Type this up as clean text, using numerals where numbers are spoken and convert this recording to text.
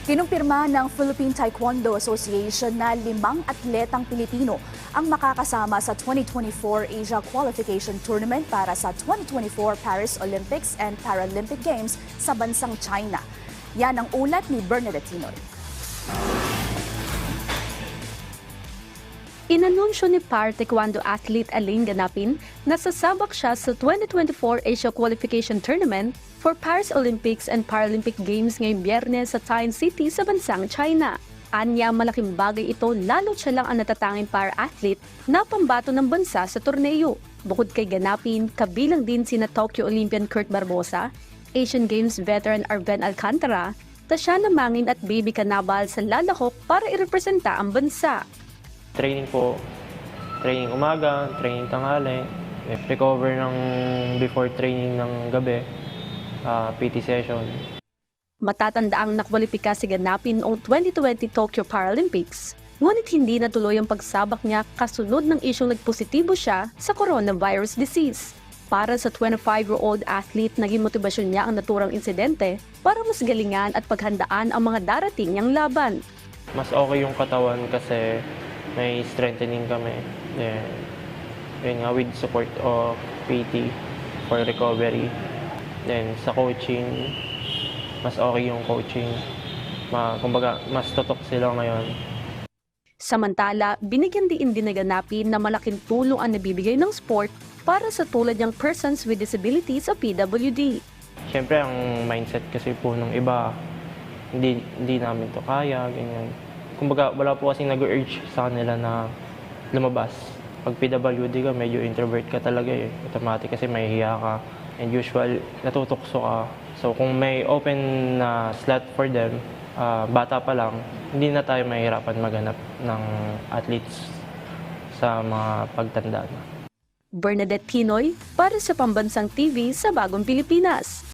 Kinumpirma ng Philippine Taekwondo Association na 5 atletang Pilipino ang makakasama sa 2024 Asia Qualification Tournament para sa 2024 Paris Olympics and Paralympic Games sa bansang China. Yan ang ulat ni Bernadette Tinoy. Inanunsyo ni Par Taekwondo athlete Elaine Ganapin na sasabak siya sa 2024 Asia Qualification Tournament for Paris Olympics and Paralympic Games ngayong Biyernes sa Taiyuan City sa bansang China. Anya, malaking bagay ito lalo't siya lang ang natatanging para-athlete na pambato ng bansa sa torneo. Bukod kay Ganapin, kabilang din sina Tokyo Olympian Kurt Barbosa, Asian Games veteran Arven Alcantara, Tatiana Mangin at Baby Canabal sa lalahok para irepresenta ang bansa. Training po, training umaga, training tanghali, recover ng before training ng gabi, PT session. Matatandaang nakwalipika si Ganapin noong 2020 Tokyo Paralympics. Ngunit hindi natuloy ang pagsabak niya kasunod ng isyong nagpositibo siya sa coronavirus disease. Para sa 25-year-old athlete, naging motibasyon niya ang naturang insidente para mas galingan at paghandaan ang mga darating niyang laban. Mas okay yung katawan kasi may strengthening kami. Then, yun nga, with support of PT for recovery. Then, sa coaching, mas okay yung coaching. Kumbaga, mas totok sila ngayon. Samantala, binigyan din ni Ganapin na malaking tulong ang nabibigay ng sport para sa tulad niyang persons with disabilities o PWD. Siyempre, ang mindset kasi po ng iba, hindi namin to kaya, ganyan. Kumbaga, wala po kasing nag-urge sa kanila na lumabas. Pag PWD ka, medyo introvert ka talaga eh. Automatic kasi mahihiya ka. And usual, natutokso ka. So kung may open na slot for them, bata pa lang, hindi na tayo mahihirapan maghanap ng athletes sa mga pagtanda na. Bernadette Tinoy para sa Pambansang TV sa Bagong Pilipinas.